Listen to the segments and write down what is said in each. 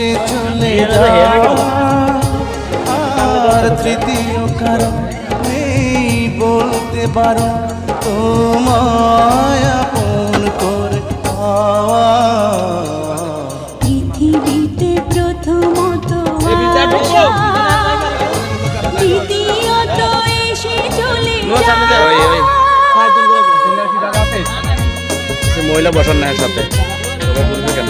এসে চলে যাওয়া আর তৃতীয় কারণ নেই বলতে পারো তোমায় আপন করে পাওয়া। পৃথিবীতে প্রথমত আসা, দ্বিতীয়ত এসে চলে যাওয়া। মহিলা বসার না সাথে বলবে কেন?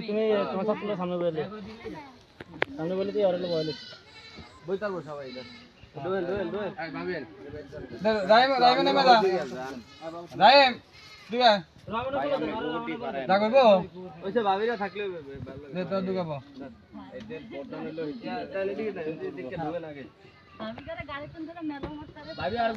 তুমি তোমার সব সামনে বলে তুই আর বলে বইতার বসা ভাই দোয়েল দোয়েল দোয়েল এই ভাবিয়েন রাইম রাইম না মেলা রাইম তুই রাগবো ওইসব ভাবিরা থাকলে দে তো দুগাবো এদের বর্তমানে লই তাহলে ঠিক আছে দেখে দোয়েল আগে আমি করে গাড়ি কোন ধরে মেলা মারতে ভাবি আর